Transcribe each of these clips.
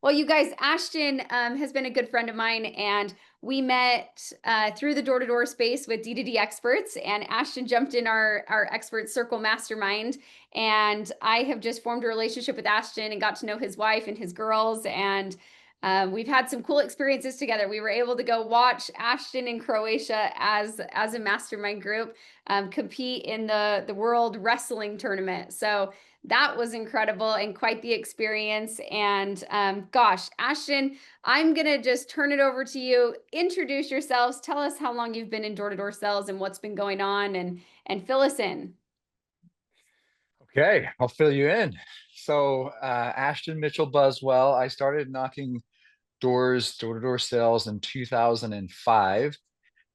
Well, you guys, Ashton has been a good friend of mine, and we met through the door-to-door space with D2D experts. And Ashton jumped in our expert circle mastermind, and I have just formed a relationship with Ashton and got to know his wife and his girls, and we've had some cool experiences together. We were able to go watch Ashton in Croatia as a mastermind group compete in the World Wrestling Tournament. So that was incredible and quite the experience. And gosh, Ashton, I'm going to just turn it over to you. Introduce yourselves. Tell us how long you've been in door-to-door sales and what's been going on, and fill us in. Okay, I'll fill you in. So, Ashton Mitchell Buswell, I started knocking doors, door-to-door sales in 2005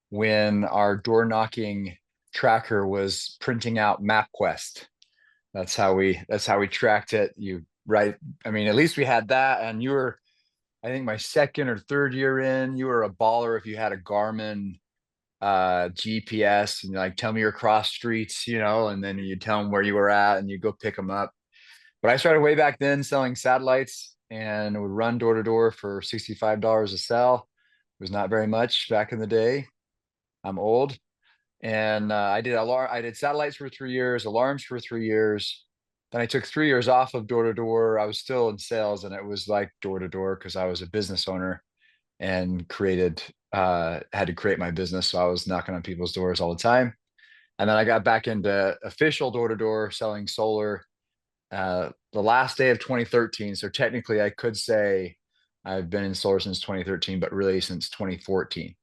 when our door knocking tracker was printing out MapQuest. That's how we tracked it. You right. I mean, at least we had that. And you were, I think my second or third year in, you were a baller if you had a Garmin GPS and like tell me your cross streets, and then you tell them where you were at and you go pick them up. But I started way back then selling satellites and would run door to door for $65 a sell. It was not very much back in the day. I'm old. And I did satellites for 3 years, alarms for 3 years. Then I took 3 years off of door to door. I was still in sales, and it was like door to door because I was a business owner and had to create my business. So I was knocking on people's doors all the time. And then I got back into official door to door selling solar the last day of 2013. So technically, I could say I've been in solar since 2013, but really since 2014.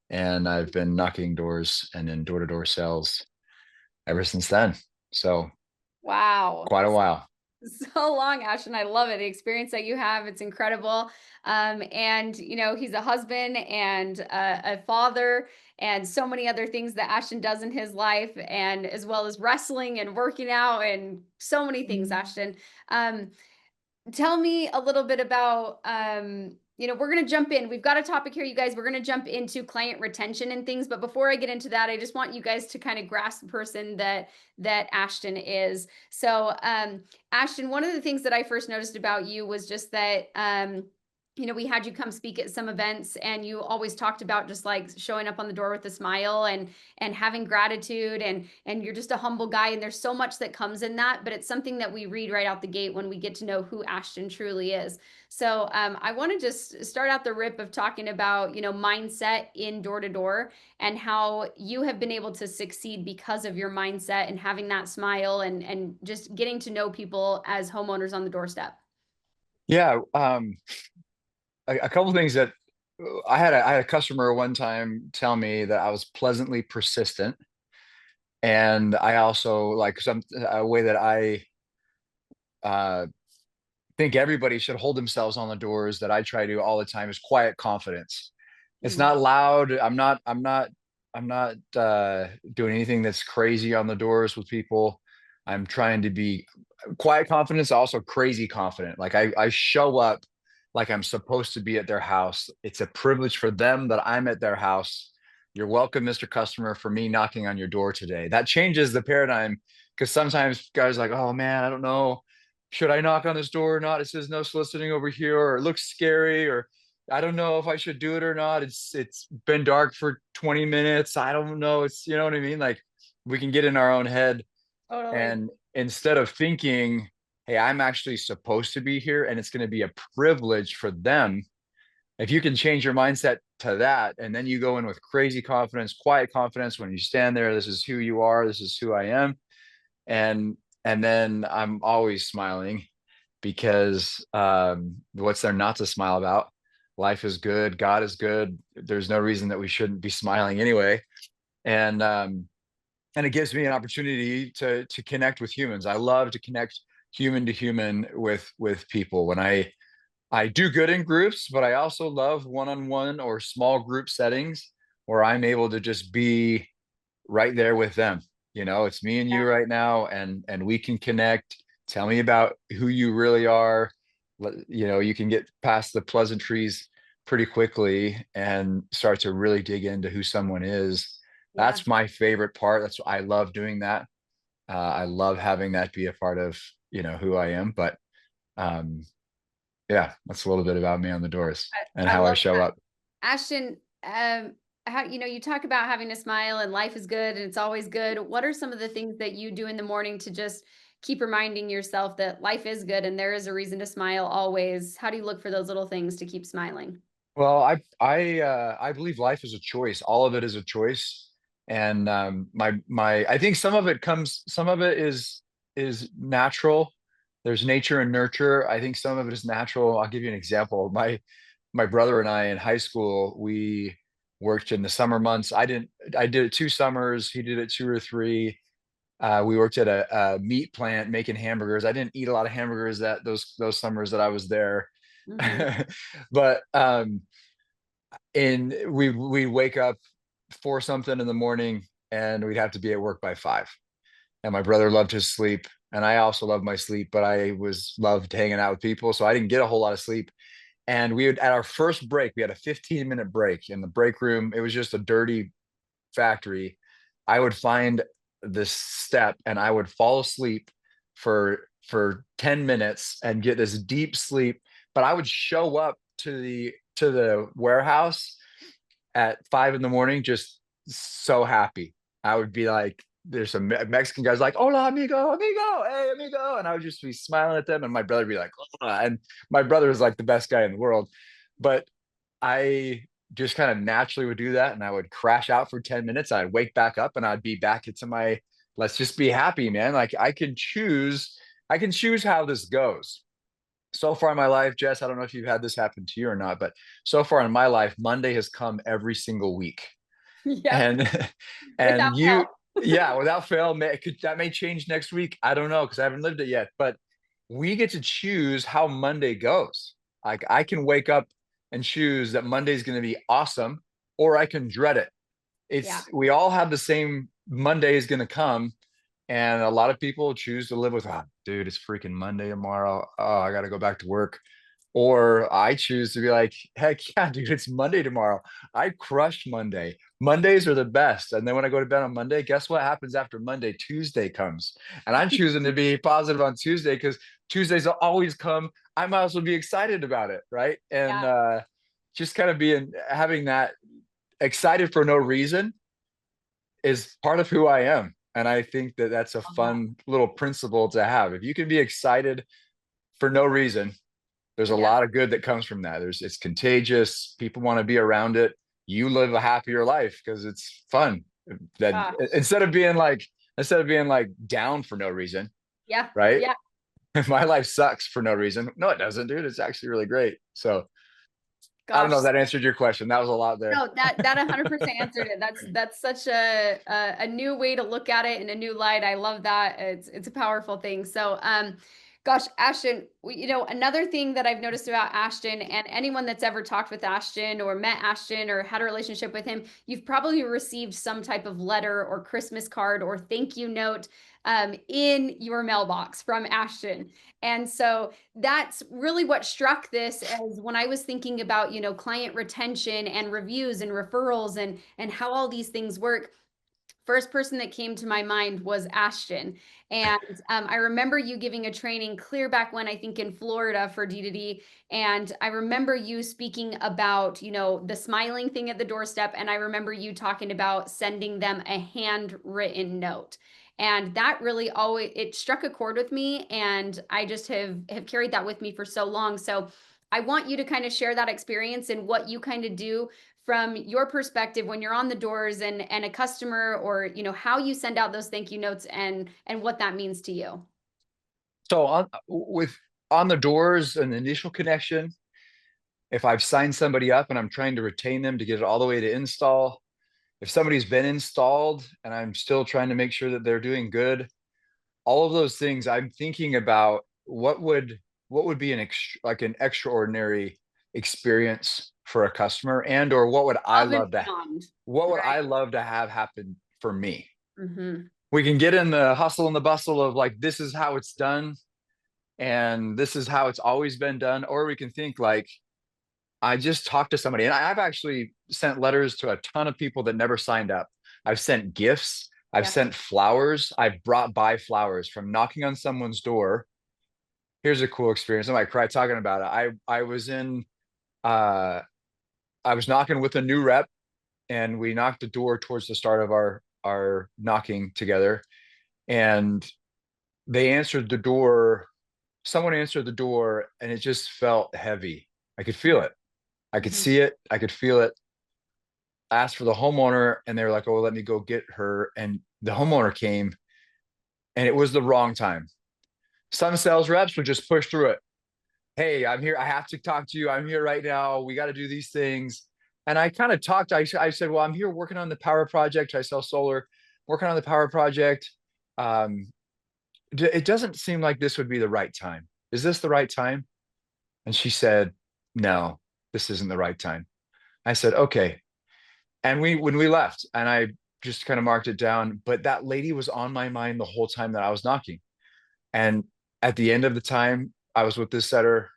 And I've been knocking doors and in door to door sales ever since then. So Wow. quite a while. So long, Ashton. I love it. The experience that you have, it's incredible. And he's a husband and a father and so many other things that Ashton does in his life, and as well as wrestling and working out and so many things, Ashton. Um, Tell me a little bit about we're going to jump in. We've got a topic here, you guys. We're going to jump into client retention and things, but before I get into that, I just want you guys to kind of grasp the person that Ashton is. So Ashton, one of the things that I first noticed about you was just that we had you come speak at some events, and you always talked about just like showing up on the door with a smile and having gratitude, and you're just a humble guy, and there's so much that comes in that, but it's something that we read right out the gate when we get to know who Ashton truly is. So I want to just start out the rip of talking about mindset in door to door, and how you have been able to succeed because of your mindset and having that smile, and just getting to know people as homeowners on the doorstep. Yeah. A couple of things that I had a customer one time tell me that I was pleasantly persistent. And I also like some a way that I uh, think everybody should hold themselves on the doors that I try to do all the time is quiet confidence. It's Mm. not loud. I'm not doing anything that's crazy on the doors with people. I'm trying to be quiet confidence, also crazy confident. Like I show up like I'm supposed to be at their house. It's a privilege for them that I'm at their house. You're welcome, Mr. Customer, for me knocking on your door today. That changes the paradigm because sometimes guys are like, oh man, I don't know. Should I knock on this door or not? It says no soliciting over here, or it looks scary, or I don't know if I should do it or not. It's been dark for 20 minutes. I don't know. It's you know what I mean? Like we can get in our own head, Totally. and instead of thinking, hey, I'm actually supposed to be here and it's going to be a privilege for them. If you can change your mindset to that, and then you go in with crazy confidence, quiet confidence when you stand there, this is who you are, this is who I am. And then I'm always smiling because what's there not to smile about? Life is good, God is good. There's no reason that we shouldn't be smiling anyway. And and it gives me an opportunity to connect with humans. I love to connect human to human with people. When I do good in groups, but I also love one-on-one or small group settings where I'm able to just be right there with them. It's me and you right now, and we can connect. Tell me about who you really are. You can get past the pleasantries pretty quickly and start to really dig into who someone is. Yeah. That's my favorite part. That's I love doing that. I love having that be a part of who I am. But um, yeah, that's a little bit about me on the doors and I how I love show that. up. Ashton, how, you talk about having a smile and life is good and it's always good. What are some of the things that you do in the morning to just keep reminding yourself that life is good and there is a reason to smile always? How do you look for those little things to keep smiling? Well, I believe life is a choice. All of it is a choice. And I think some of it is natural. There's nature and nurture. I think some of it is natural. I'll give you an example. My brother and I in high school, we worked in the summer months. I did it 2 summers. He did it 2 or 3. We worked at a meat plant making hamburgers. I didn't eat a lot of hamburgers that those summers that I was there. Hmm. But and we wake up for something in the morning and we'd have to be at work by 5. And my brother loved his sleep and I also loved my sleep, but I was loved hanging out with people, so I didn't get a whole lot of sleep. And we would, at our first break, we had a 15-minute break in the break room. It was just a dirty factory. I would find this step and I would fall asleep for 10 minutes and get this deep sleep. But I would show up to the warehouse at 5 in the morning, just so happy. I would be like, there's some Mexican guys like, hola, amigo, amigo, hey, amigo. And I would just be smiling at them. And my brother would be like, hola. And my brother is like the best guy in the world. But I just kind of naturally would do that. And I would crash out for 10 minutes. I'd wake back up and I'd be back into my, let's just be happy, man. Like I can choose how this goes. So far in my life, Jess, I don't know if you've had this happen to you or not, but so far in my life, Monday has come every single week. Yep. And Without and you, help. yeah, without fail, that may change next week. I don't know because I haven't lived it yet, but we get to choose how Monday goes. Like I can wake up and choose that Monday is going to be awesome, or I can dread it. Yeah. We all have the same Monday is going to come, and a lot of people choose to live with, oh, dude, it's freaking Monday tomorrow. Oh, I got to go back to work. Or I choose to be like, heck yeah, dude, it's Monday tomorrow. I crushed Monday. Mondays are the best. And then when I go to bed on Monday, guess what happens after Monday? Tuesday comes. And I'm choosing to be positive on Tuesday because Tuesdays will always come. I might as well be excited about it. Right. And Yeah. just kind of having that excited for no reason is part of who I am. And I think that that's a Love that. fun little principle to have. If you can be excited for no reason, there's a Yeah. lot of good that comes from that. It's contagious. People want to be around it. You live a happier life because it's fun. That Gosh. instead of being like down for no reason, Yeah. right? Yeah. My life sucks for no reason. No, it doesn't, dude. It's actually really great. So I don't know Gosh. if that answered your question. That was a lot there. No, that 100% answered it. That's such a new way to look at it in a new light. I love that. It's a powerful thing. So, gosh, Ashton, another thing that I've noticed about Ashton and anyone that's ever talked with Ashton or met Ashton or had a relationship with him, you've probably received some type of letter or Christmas card or thank you note in your mailbox from Ashton. And so that's really what struck this as when I was thinking about, client retention and reviews and referrals and how all these things work. First person that came to my mind was Ashton. And I remember you giving a training clear back when I think in Florida for D2D. And I remember you speaking about, the smiling thing at the doorstep. And I remember you talking about sending them a handwritten note. And that really always it struck a chord with me. And I just have carried that with me for so long. So I want you to kind of share that experience and what you kind of do from your perspective when you're on the doors and a customer or how you send out those thank you notes and what that means to you. So on the doors and the initial connection, if I've signed somebody up and I'm trying to retain them to get it all the way to install, if somebody's been installed and I'm still trying to make sure that they're doing good, all of those things I'm thinking about what would be like an extraordinary experience for a customer, and or Above and beyond. what would Right. I love to have happen for me. Hmm. We can get in the hustle and the bustle of like, this is how it's done and this is how it's always been done, or we can think like, I just talked to somebody, and I've actually sent letters to a ton of people that never signed up. I've sent gifts, I've Yeah. sent flowers, I've brought by flowers from knocking on someone's door here's a cool experience. I might cry talking about it. Uh, I was knocking with a new rep, and we knocked the door towards the start of our knocking together, and they answered the door. Someone answered the door, and it just felt heavy. I could feel it. I could Mhm. see it. I could feel it. I asked for the homeowner, and they were like, "Oh, let me go get her." And the homeowner came, and it was the wrong time. Some sales reps would just push through it. Hey, I'm here. I have to talk to you. I'm here right now. We got to do these things. And I kind of talked. I said, well, I'm here working on the power project. I sell solar, working on the power project. Um, it doesn't seem like this would be the right time. Is this the right time? And she said, no, this isn't the right time. I said, okay. And when we left, and I just kind of marked it down, but that lady was on my mind the whole time that I was knocking. And at the end of the time I was with this setter,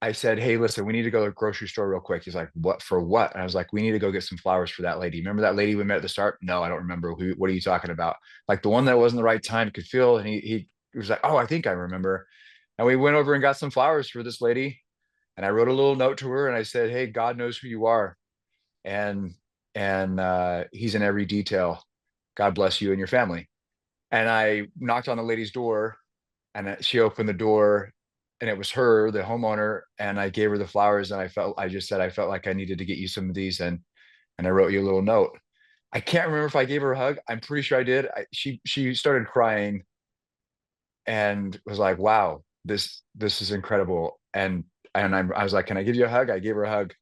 I said, hey, listen, we need to go to the grocery store real quick. He's like, what for what? And I was like, we need to go get some flowers for that lady. Remember that lady we met at the start? No, I don't remember. What are you talking about? Like the one that wasn't the right time, could feel. And he was like, oh, I think I remember. And we went over and got some flowers for this lady. And I wrote a little note to her and I said, hey, God knows who you are. And he's in every detail. God bless you and your family. And I knocked on the lady's door, and she opened the door, and it was her, the homeowner. And I gave her the flowers, and I just said, I felt like I needed to get you some of these. And I wrote you a little note. I can't remember if I gave her a hug. I'm pretty sure I did. She started crying and was like, wow, this is incredible. I was like, can I give you a hug? I gave her a hug.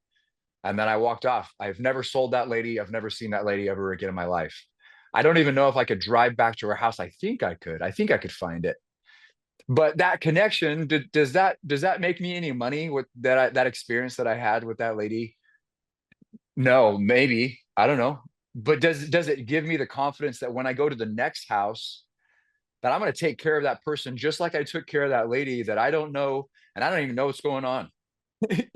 And then I walked off. I've never sold that lady. I've never seen that lady ever again in my life. I don't even know if I could drive back to her house. I think I could. I think I could find it. But that connection, does that make me any money with that experience that I had with that lady? No, maybe. I don't know. But does it give me the confidence that when I go to the next house, that I'm going to take care of that person just like I took care of that lady that I don't know, and I don't even know what's going on.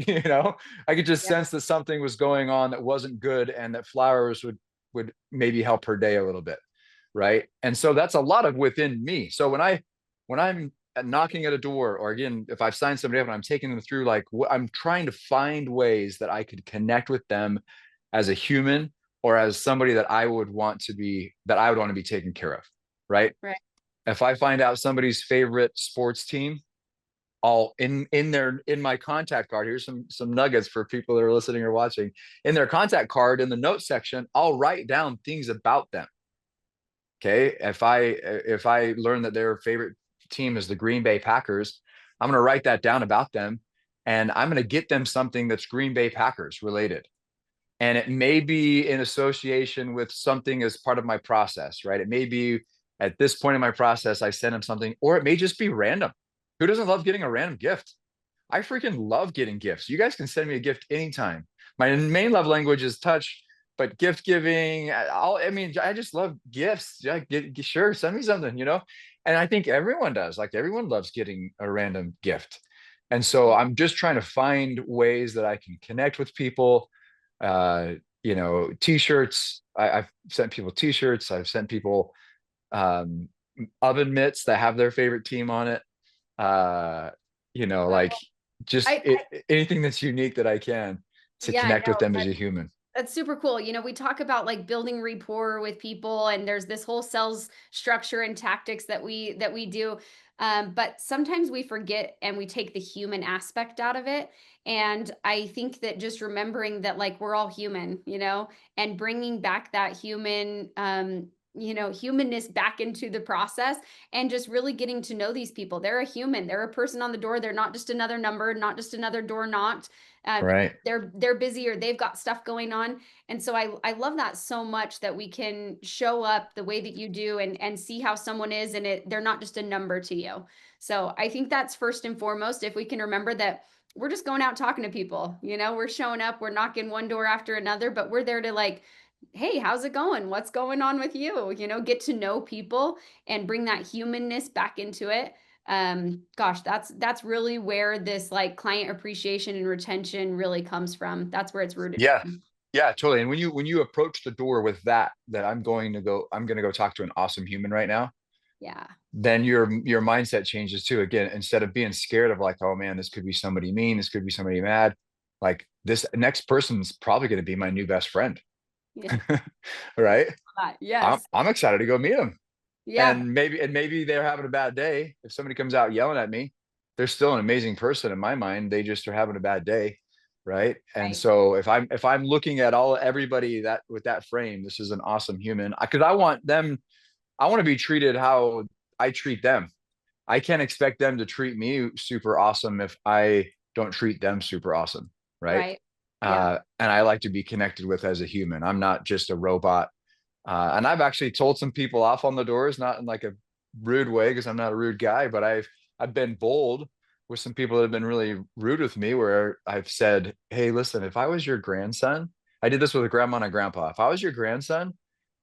You know, I could just Yep. sense that something was going on that wasn't good, and that flowers would maybe help her day a little bit, right? And so that's a lot of within me. So when I'm knocking at a door, or again, if I've signed somebody up and I'm taking them through, like I'm trying to find ways that I could connect with them as a human, or as somebody that I would want to be taken care of, right? Right. If I find out somebody's favorite sports team, I'll in my contact card. Here's some nuggets for people that are listening or watching. In their contact card, in the notes section, I'll write down things about them. Okay. If I learn that their favorite team is the Green Bay Packers, I'm going to write that down about them, and I'm going to get them something that's Green Bay Packers related. And it may be in association with something as part of my process, right? It may be at this point in my process, I send them something, or it may just be random. Who doesn't love getting a random gift? I freaking love getting gifts. You guys can send me a gift anytime. My main love language is touch, but gift giving, I just love gifts. Yeah, sure, send me something. And I think everyone does. Like everyone loves getting a random gift. And so I'm just trying to find ways that I can connect with people. Uh, t-shirts. I've sent people t-shirts. I've sent people um, oven mitts that have their favorite team on it. Uh, like just I anything that's unique that I can to yeah, connect with no, them as a human. that's super cool. We talk about like building rapport with people, and there's this whole sales structure and tactics that we do. But sometimes we forget and we take the human aspect out of it. And I think that just remembering that like we're all human, and bringing back that humanness back into the process, and just really getting to know these people. They're a human. They're a person on the door. They're not just another number, not just another door knocked. Uh, Right. they're busy, or they've got stuff going on. And so I love that so much, that we can show up the way that you do, and see how someone is, and they're not just a number to you. So I think that's first and foremost. If we can remember that we're just going out talking to people, we're showing up, we're knocking one door after another, but we're there to like, hey, how's it going, what's going on with you, get to know people and bring that humanness back into it. Gosh, that's really where this like client appreciation and retention really comes from. That's where it's rooted Yeah. from. Yeah, totally. And when you approach the door with that I'm going to go talk to an awesome human right now, Yeah. then your mindset changes too. Again, instead of being scared of like, oh man, this could be somebody mean, this could be somebody mad, like this next person's probably going to be my new best friend. Yeah. Right. I'm Yes. I'm excited to go meet them. Yeah. And maybe they're having a bad day. If somebody comes out yelling at me, they're still an amazing person in my mind. They just are having a bad day. Right. And Right. so if I'm looking at everybody that with that frame, this is an awesome human. Because I want to be treated how I treat them. I can't expect them to treat me super awesome if I don't treat them super awesome. Right. Right. Yeah. And I like to be connected with as a human. I'm not just a robot. And I've actually told some people off on the doors, not in like a rude way, because I'm not a rude guy, but I've been bold with some people that have been really rude with me, where I've said, "Hey, listen, if I was your grandson, I did this with a grandma and a grandpa. If I was your grandson,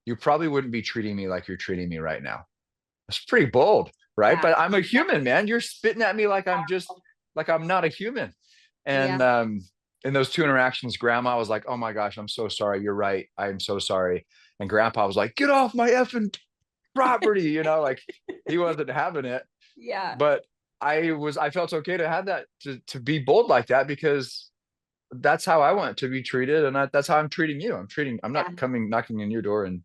you probably wouldn't be treating me like you're treating me right now." It's pretty bold, right? Yeah. But I'm a Yeah. human, man. You're spitting at me like I'm not a human. Yeah. And in those two interactions, grandma was like, "Oh my gosh, I'm so sorry. You're right. I'm so sorry." And grandpa was like, "Get off my effing property," like he wasn't having it. Yeah. But I felt okay to have that, to be bold like that, because that's how I want to be treated. And that's how I'm treating you. I'm not Yeah. coming knocking on your door and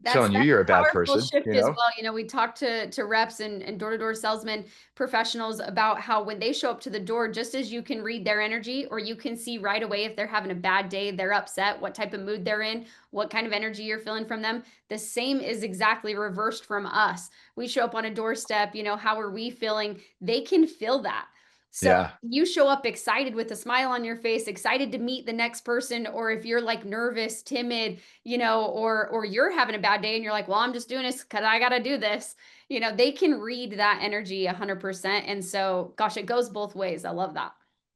That's telling you you're a a bad powerful person, shift as well. We talk to reps and door-to-door salesmen professionals about how when they show up to the door, just as you can read their energy, or you can see right away if they're having a bad day, they're upset, what type of mood they're in, what kind of energy you're feeling from them. The same is exactly reversed from us. We show up on a doorstep, how are we feeling? They can feel that. So Yeah. you show up excited with a smile on your face, excited to meet the next person, or if you're like nervous, timid, or you're having a bad day and you're like, well, I'm just doing this because I got to do this. They can read that energy 100%. And so, gosh, it goes both ways. I love that.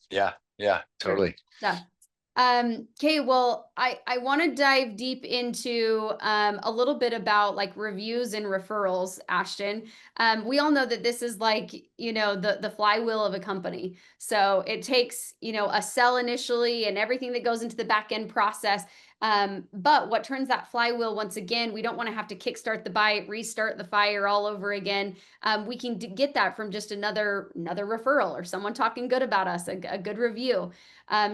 Yeah. Yeah. Sure. Totally. Yeah. Okay, well, I want to dive deep into a little bit about like reviews and referrals, Ashton. We all know that this is like, the flywheel of a company. So it takes, a sell initially and everything that goes into the back end process. But what turns that flywheel, once again, we don't want to have to kickstart the bite, restart the fire all over again. We can get that from just another referral or someone talking good about us, a good review.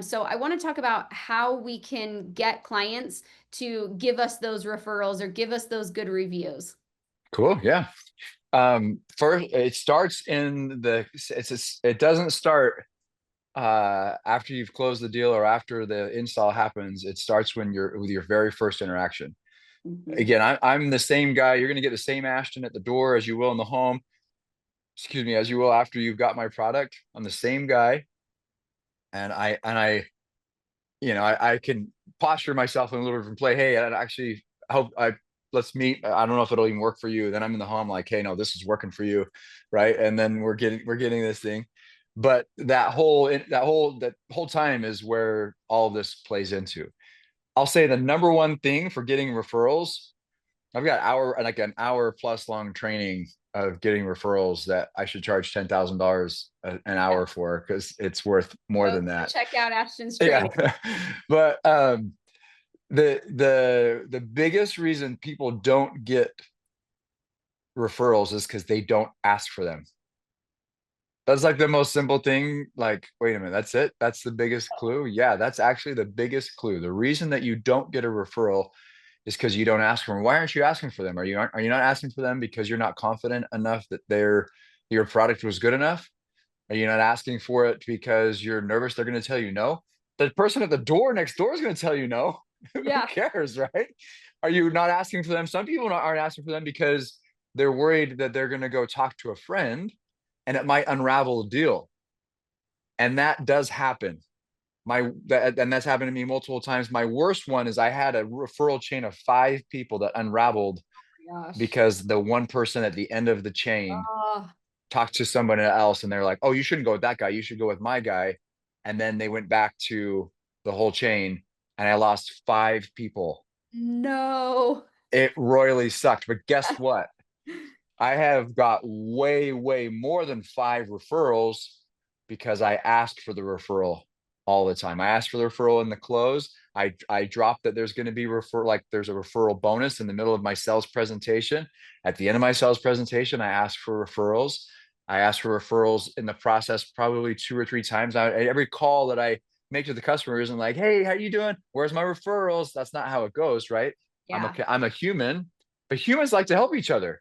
So I want to talk about how we can get clients to give us those referrals or give us those good reviews. Cool. Yeah. First, it starts it doesn't start after you've closed the deal or after the install happens. It starts when you're with your very first interaction. Mhm. Again, I'm the same guy. You're going to get the same Ashton at the door as you will in the home. Excuse me, as you will after you've got my product. I'm the same guy. And I can posture myself in a little different play. Hey, I actually hope let's meet. I don't know if it'll even work for you. Then I'm in the home like, hey, no, this is working for you, right? And then we're getting this thing. But that whole time is where all of this plays into. I'll say the number one thing for getting referrals. I've got like an hour plus long training of getting referrals that I should charge $10,000 an Yeah. hour for, because it's worth more Go than that. check out Ashton's Yeah. training. But the biggest reason people don't get referrals is because they don't ask for them. That's like the most simple thing. Like, wait a minute, that's it? That's the biggest clue? Yeah, that's actually the biggest clue. The reason that you don't get a referral is because you don't ask for them. Why aren't you asking for them? Are you not asking for them because you're not confident enough that your product was good enough? Are you not asking for it because you're nervous they're going to tell you no? The person at the door next door is going to tell you no. Who Yeah. cares, right? Are you not asking for them? Some people aren't asking for them because they're worried that they're going to go talk to a friend and it might unravel the deal. And that does happen. And that's happened to me multiple times. My worst one is I had a referral chain of 5 people that unraveled Oh gosh. because the one person at the end of the chain Oh, talked to somebody else and they're like, "Oh, you shouldn't go with that guy. You should go with my guy." And then they went back to the whole chain and I lost 5 people. no. It royally sucked. But guess what? I have got way, way more than 5 referrals because I asked for the referral. all the time. I ask for the referral in the close. I drop that there's going to be there's a referral bonus in the middle of my sales presentation. At the end of my sales presentation, I ask for referrals. I ask for referrals in the process probably 2 or 3 times. Every call that I make to the customer isn't like, hey, how you doing? Where's my referrals? That's not how it goes, right? Yeah. I'm a human, but humans like to help each other.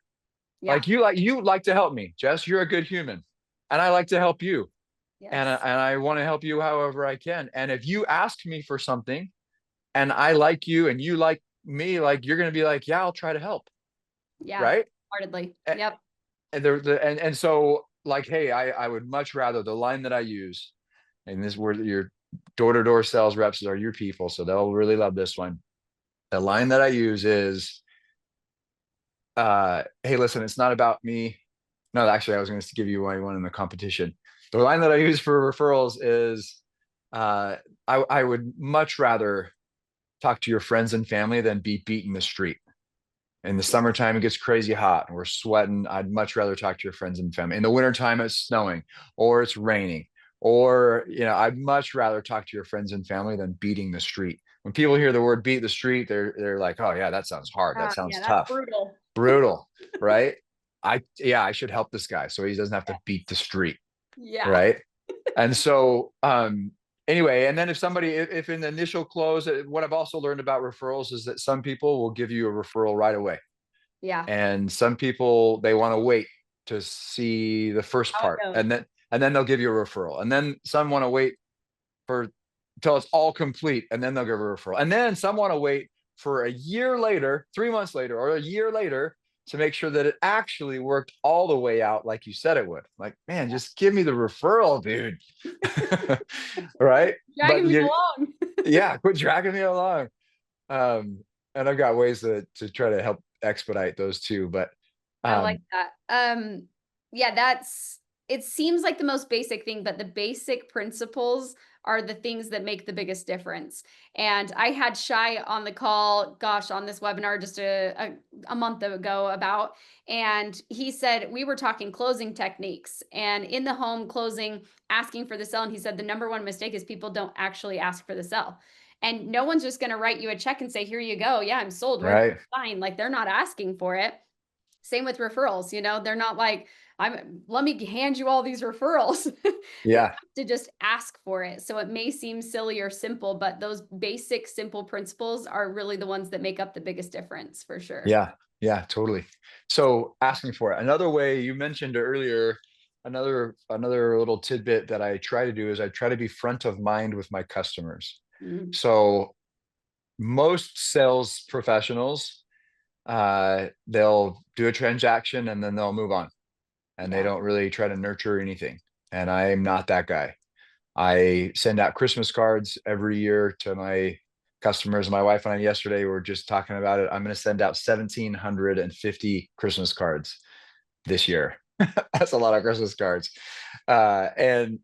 Yeah. You like to help me, Jess. You're a good human, and I like to help you, Yes. and I want to help you however I can. And if you ask me for something, and I like you, and you like me, like you're gonna be like, yeah, I'll try to help, Yeah. right? Heartedly. And Yep. and so like, hey, I would much rather the line that I use, and this where your door-to-door sales reps are your people, so they'll really love this one. The line that I use is, hey, listen, it's not about me. No, actually, I was going to give you one in the competition. The line that I use for referrals is, I would much rather talk to your friends and family than be beating the street. In the Yeah. summertime, it gets crazy hot and we're sweating. I'd much rather talk to your friends and family. In the wintertime, it's snowing or it's raining, or, I'd much rather talk to your friends and family than beating the street. When people hear the word beat the street, they're like, oh yeah, that sounds hard. That Yeah. sounds That's tough, brutal. brutal, right? I should help this guy so he doesn't have to beat the street, Yeah. right? And so, anyway, and then if in the initial close, what I've also learned about referrals is that some people will give you a referral right away, Yeah. and some people, they want to wait to see the first How it part, goes. and then they'll give you a referral, and then some want to wait for until it's all complete, and then they'll give a referral, and then some want to wait for a year later, 3 months later, or a year later, to make sure that it actually worked all the way out like you said it would. Like, man, just give me the referral, dude. Right? Dragging But me you, along. yeah, quit dragging me along. um and I've got ways to try to help expedite those too, but I like um that. Yeah, it seems like the most basic thing, but the basic principles are the things that make the biggest difference. And I had Shy on the call, gosh, on this webinar just a month ago about, and he said we were talking closing techniques and in the home closing, asking for the sell. And he said the number one mistake is people don't actually ask for the sell. And no one's just going to write you a check and say, here you go. Yeah, I'm sold. Where's right, the sign? Like they're not asking for it. Same with referrals, they're not like, let me hand you all these referrals. They yeah, have to just ask for it. So it may seem silly or simple, but those basic, simple principles are really the ones that make up the biggest difference for sure. yeah, yeah, totally. So asking for it, another way you mentioned earlier, another little tidbit that I try to do is I try to be front of mind with my customers. Mm, So most sales professionals, they'll do a transaction and then they'll move on, and they yeah. don't really try to nurture anything. And I'm not that guy. I send out Christmas cards every year to my customers. My wife and I yesterday were just talking about it. I'm going to send out 1,750 Christmas cards this year. That's a lot of Christmas cards. And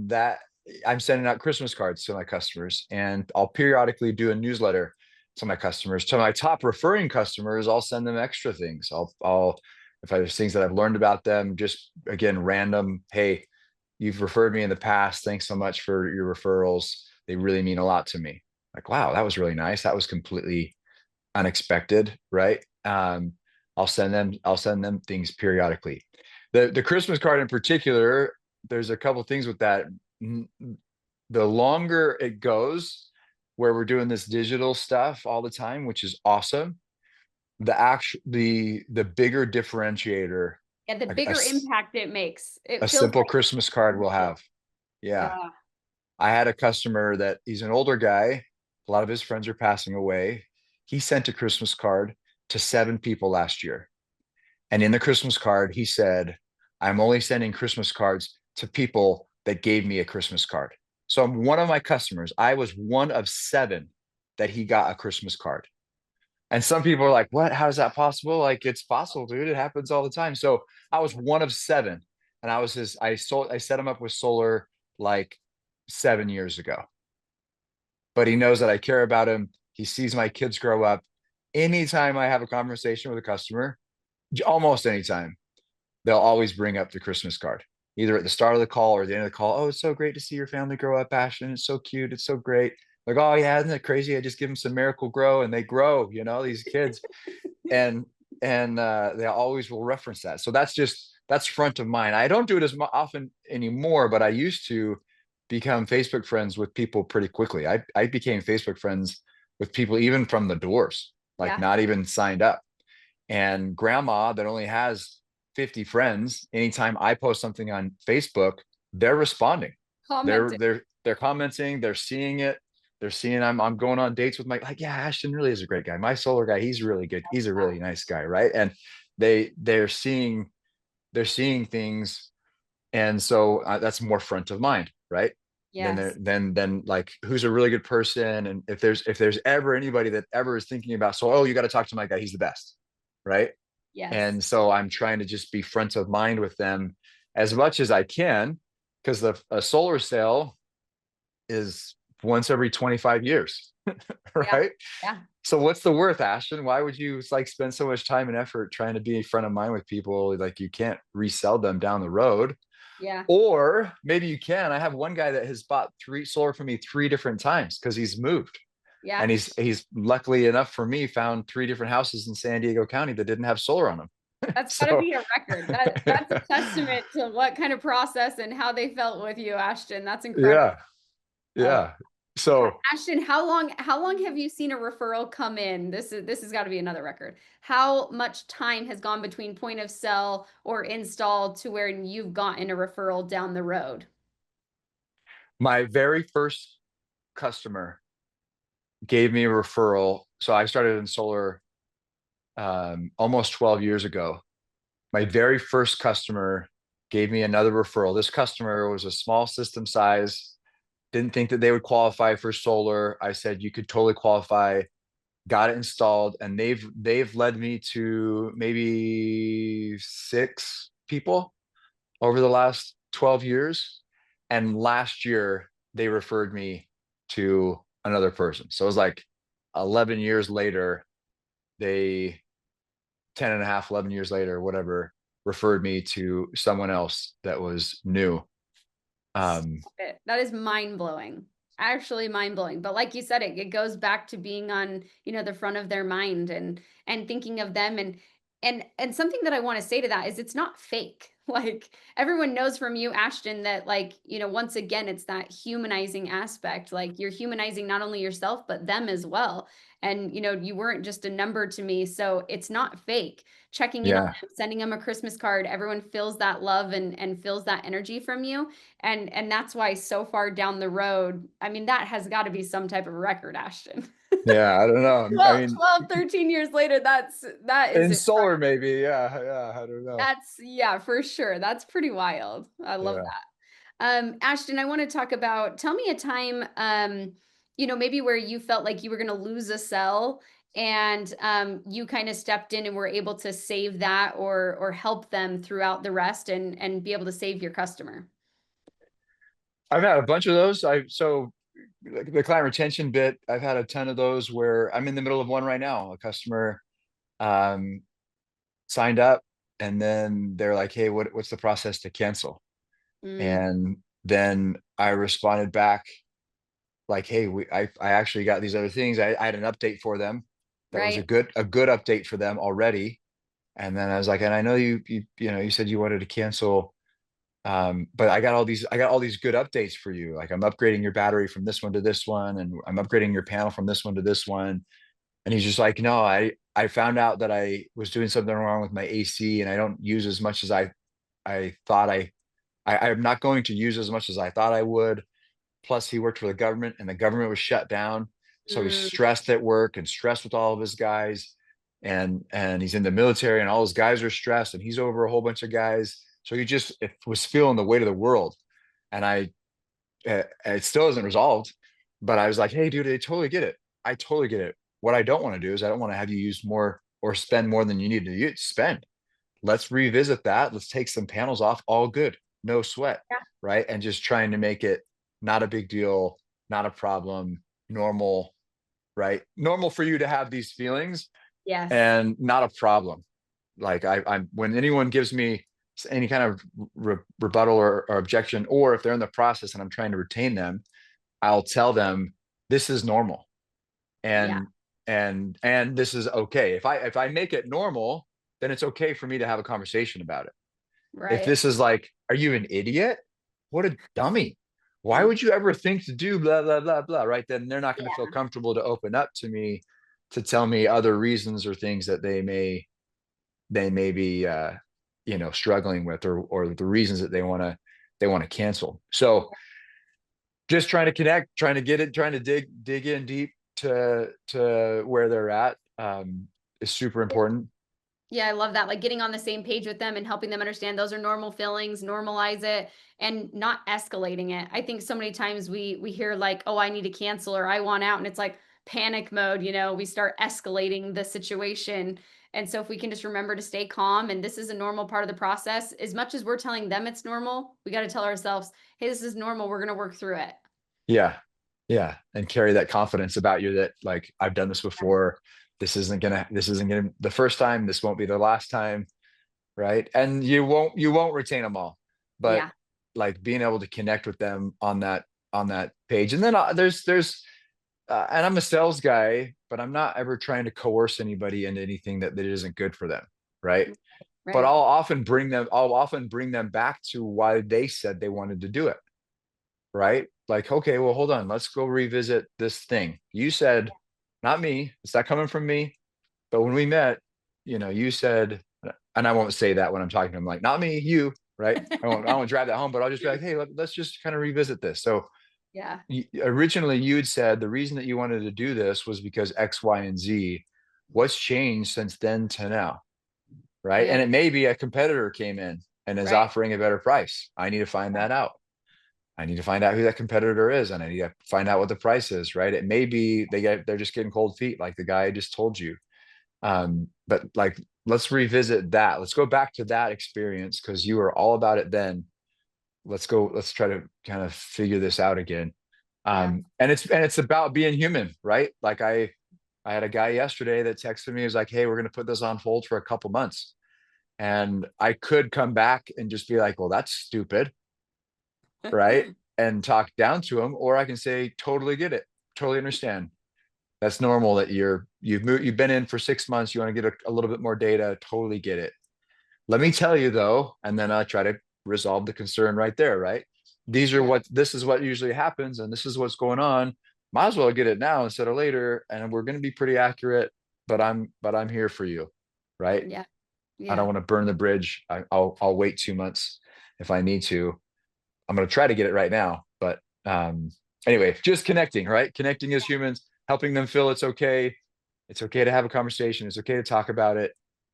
that I'm sending out Christmas cards to my customers, and I'll periodically do a newsletter to my customers. To my top referring customers, I'll send them extra things. I'll if there's things that I've learned about them, just again, random, hey, you've referred me in the past. Thanks so much for your referrals. They really mean a lot to me. Like, wow, that was really nice. That was completely unexpected, right? I'll send them things periodically. The Christmas card in particular, there's a couple things with that. The longer it goes, where we're doing this digital stuff all the time, which is awesome. The bigger differentiator, Yeah, the a, a bigger s- impact it makes. a It feels simple like Christmas card will crucial. have. Yeah. Yeah. I had a customer that he's an older guy. A lot of his friends are passing away. He sent a Christmas card to 7 people last year. And in the Christmas card, he said, I'm only sending Christmas cards to people that gave me a Christmas card. So I'm one of my customers. I was one of 7 that he got a Christmas card. And some people are like, what? How is that possible? Like, it's possible, dude. It happens all the time. So I was one of 7. And I set him up with solar like 7 years ago. But he knows that I care about him. He sees my kids grow up. Anytime I have a conversation with a customer, almost anytime, they'll always bring up the Christmas card. either at the start of the call or the end of the call. Oh, it's so great to see your family grow up, Ashton. It's so cute. It's so great. Like, oh yeah, isn't it crazy? I just give them some Miracle Grow and they grow, these kids. And they always will reference that. So that's front of mind. I don't do it as often anymore, but I used to become Facebook friends with people pretty quickly. I became Facebook friends with people even from the doors, like Yeah. not even signed up. And grandma that only has 50 friends, anytime I post something on Facebook, they're responding. They're Commenting. they're they're commenting, they're seeing it. They're seeing I'm going on dates with like, yeah, Ashton really is a great guy. My solar guy, he's really good. He's a really nice guy, right? And they're seeing things, and so that's more front of mind, right? Yes. Then like who's a really good person, and if there's ever anybody that ever is thinking about, so, oh, you got to talk to my guy, he's the best, right? Yes. And so I'm trying to just be front of mind with them as much as I can, because a solar sale is once every 25 years, Yeah. right? Yeah. So what's the worth, Ashton? Why would you like spend so much time and effort trying to be front of mind with people? Like you can't resell them down the road. Yeah. Or maybe you can. I have one guy that has bought three solar from me 3 different times because he's moved. Yeah. And he's luckily enough for me found 3 different houses in San Diego County that didn't have solar on them. That's gotta So be a record. That's a testament to what kind of process and how they felt with you, Ashton. That's incredible. yeah, Uh, yeah. So Ashton, how long have you seen a referral come in? This has got to be another record. How much time has gone between point of sale or install to where you've gotten a referral down the road? my very first customer gave me a referral. So I started in solar almost 12 years ago. My very first customer gave me another referral. This customer was a small system size, didn't think that they would qualify for solar. I said you could totally qualify, got it installed, and they've led me to maybe 6 people over the last 12 years. And last year they referred me to another person. So it was like 11 years later, they 10 and a half, 11 years later, whatever, referred me to someone else that was new. Um, That is mind blowing. Actually mind blowing. But like you said, it goes back to being on, the front of their mind and thinking of them and something that I want to say to that is it's not fake. Like everyone knows from you, Ashton, that like, once again, it's that humanizing aspect. Like you're humanizing not only yourself, but them as well. And you weren't just a number to me. So it's not fake. Checking in on yeah, them, sending them a Christmas card, everyone feels that love and feels that energy from you and that's why so far down the road, I mean, that has got to be some type of record, Ashton. yeah. I don't know. I 12, mean, 12, 13 years later, that is in it. solar, maybe. Yeah, yeah. I don't know. That's yeah, for sure. That's pretty wild. I love Yeah. that. Ashton, I want to talk about tell me a time maybe where you felt like you were gonna lose a cell and you kind of stepped in and were able to save that or help them throughout the rest and be able to save your customer. I've had a bunch of those. The client retention bit, I've had a ton of those where I'm in the middle of one right now. A customer um, signed up and then they're like, hey, what's the process to cancel? Mm, And then I responded back like, hey, I actually got these other things. I had an update for them that was a right. good update for them already. And then I was like, and I know you said you wanted to cancel, but I got all these good updates for you. Like I'm upgrading your battery from this one to this one, and I'm upgrading your panel from this one to this one. And he's just like, no, I found out that I was doing something wrong with my AC, and I don't use as much as I thought I'm not going to use as much as I thought I would. Plus, he worked for the government, and the government was shut down, so he's Mm, stressed at work and stressed with all of his guys, and he's in the military, and all his guys are stressed, and he's over a whole bunch of guys. So he just was feeling the weight of the world, and it still isn't resolved. But I was like, hey, dude, I totally get it. I totally get it. What I don't want to do is I don't want to have you use more or spend more than you need to spend. Let's revisit that. Let's take some panels off. All good. No sweat. yeah. Right. And just trying to make it not a big deal, not a problem, normal, right? Normal for you to have these feelings Yes. and not a problem. Like I'm when anyone gives me any kind of rebuttal or objection, or if they're in the process and I'm trying to retain them, I'll tell them this is normal, Yeah. and and this is okay. If I make it normal, then it's okay for me to have a conversation about it. If Right. this is like, are you an idiot? What a dummy. Why would you ever think to do blah blah blah blah, right? Then they're not going to feel Yeah. comfortable to open up to me to tell me other reasons or things that they may be struggling with, or the reasons that they want to cancel. So just trying to connect, trying to get it, trying to dig in deep to where they're at, is super important. Yeah, I love that. Like getting on the same page with them and helping them understand those are normal feelings, normalize it and not escalating it. I think so many times we hear like, "Oh, I need to cancel," or "I want out," and it's like panic mode, we start escalating the situation. And so if we can just remember to stay calm and this is a normal part of the process, as much as we're telling them it's normal, we got to tell ourselves, "Hey, this is normal. We're going to work through it." Yeah. Yeah. And carry that confidence about you that, like, I've done this before. This isn't gonna the first time. This won't be the last time. Right. And you won't retain them all, but Yeah. like being able to connect with them on that page. And then and I'm a sales guy, but I'm not ever trying to coerce anybody into anything that isn't good for them. Right. But Right. I'll often bring them back to why they said they wanted to do it. Right? Like, okay, well, hold on. Let's go revisit this thing. You said, not me. It's not coming from me. But when we met, you said, and I won't say that when I'm talking to them, like, not me, you, right? I won't drive that home, but I'll just be like, hey, let's just kind of revisit this. So Yeah. originally you had said the reason that you wanted to do this was because X, Y, and Z. What's changed since then to now? Right. Yeah. And it may be a competitor came in and is Right. offering a better price. I need to find Yeah. that out. I need to find out who that competitor is, and I need to find out what the price is, right? It may be they're just getting cold feet, like the guy I just told you. But like, let's revisit that. Let's go back to that experience because you were all about it then. Let's try to kind of figure this out again. Yeah. And it's about being human, right? Like I had a guy yesterday that texted me, he was like, hey, we're gonna put this on hold for a couple months. And I could come back and just be like, well, that's stupid, right? And talk down to them, or I can say, totally get it, totally understand. That's normal that you've been in for 6 months. You want to get a little bit more data. Totally get it. Let me tell you though, and then I try to resolve the concern right there. Right. Yeah. This is what usually happens, and this is what's going on. Might as well get it now instead of later. And we're going to be pretty accurate, but I'm here for you. Right. Yeah. I don't Yeah. want to burn the bridge. I'll wait 2 months if I need to. I'm going to try to get it right now. But anyway, just connecting, right? Connecting as humans, helping them feel it's okay. It's okay to have a conversation. It's okay to talk about it.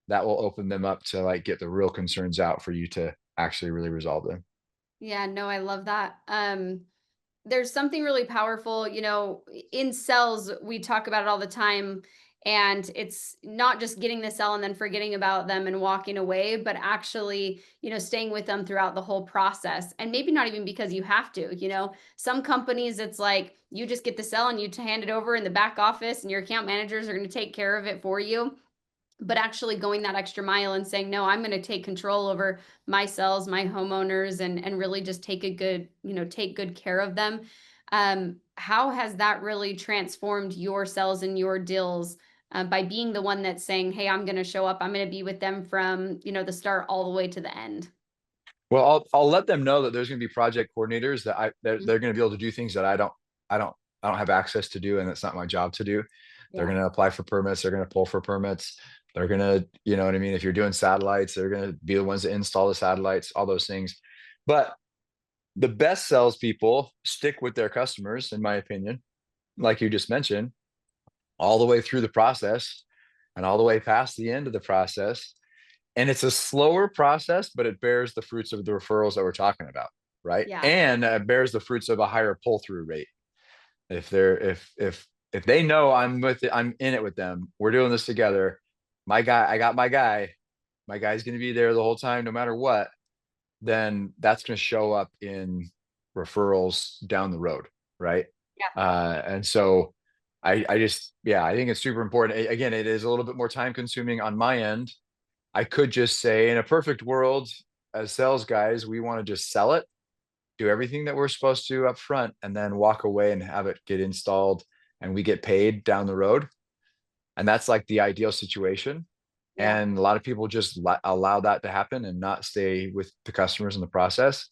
That will open them up to like get the real concerns out for you to actually really resolve them. Yeah, no, I love that. There's something really powerful, in sales, we talk about it all the time. And it's not just getting the sell and then forgetting about them and walking away, but actually, staying with them throughout the whole process. And maybe not even because you have to, some companies, it's like you just get the sell and you hand it over in the back office and your account managers are going to take care of it for you, but actually going that extra mile and saying, no, I'm going to take control over my cells, my homeowners, and really just take good care of them. How has that really transformed your cells and your deals, by being the one that's saying, hey, I'm going to show up, I'm going to be with them from, the start all the way to the end? Well, I'll let them know that there's going to be project coordinators that Mhm. they're going to be able to do things that I don't have access to do, and it's not my job to do. They're Yeah. going to apply for permits. They're going to pull for permits. They're going to, you know what I mean? If you're doing satellites, they're going to be the ones that install the satellites, all those things. But the best salespeople stick with their customers, in my opinion, like you just mentioned, all the way through the process and all the way past the end of the process. And it's a slower process, but it bears the fruits of the referrals that we're talking about, right? Yeah. And it bears the fruits of a higher pull through rate. If they're if they know I'm in it with them, we're doing this together. My guy, I got my guy. My guy's going to be there the whole time, no matter what. Then that's going to show up in referrals down the road, right? Yeah. And so I just, yeah, I think it's super important. Again, it is a little bit more time consuming on my end. I could just say, in a perfect world, as sales guys, we want to just sell it, do everything that we're supposed to up front, and then walk away and have it get installed, and we get paid down the road. And that's like the ideal situation. Yeah. And a lot of people just allow that to happen and not stay with the customers in the process,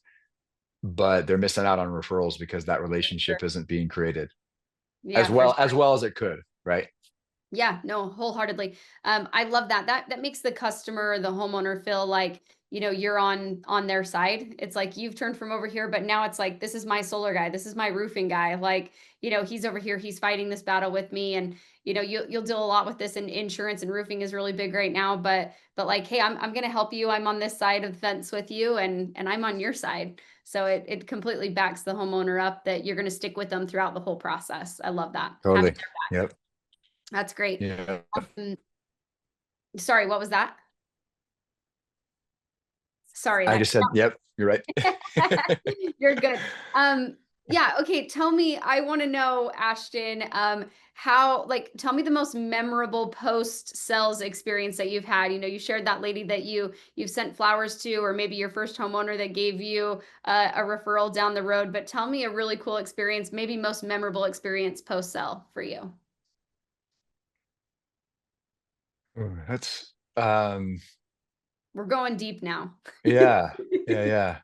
but they're missing out on referrals because that Sure. relationship isn't being created Yeah, for as sure. well as it could, right? Yeah, no, wholeheartedly. I love that. That makes the customer, the homeowner feel like, you're on their side. It's like you've turned from over here, but now it's like this is my solar guy, this is my roofing guy. Like, he's over here, he's fighting this battle with me. And you'll deal a lot with this, and insurance and roofing is really big right now. But like, hey, I'm gonna help you. I'm on this side of the fence with you, and I'm on your side. So it completely backs the homeowner up that you're gonna stick with them throughout the whole process. I love that. Having Totally. Yep. that's great. Yeah. Um, Sorry, what was that? Sorry, I that just said, yep, you're right. you're good. Yeah, okay, tell me, I wanna know, Ashton, how like, tell me the most memorable post-sales experience that you've had. You shared that lady that you've sent flowers to, or maybe your first homeowner that gave you a referral down the road, but tell me a really cool experience, maybe most memorable experience post-sale for you. Ooh, that's We're going deep now. yeah, yeah, yeah.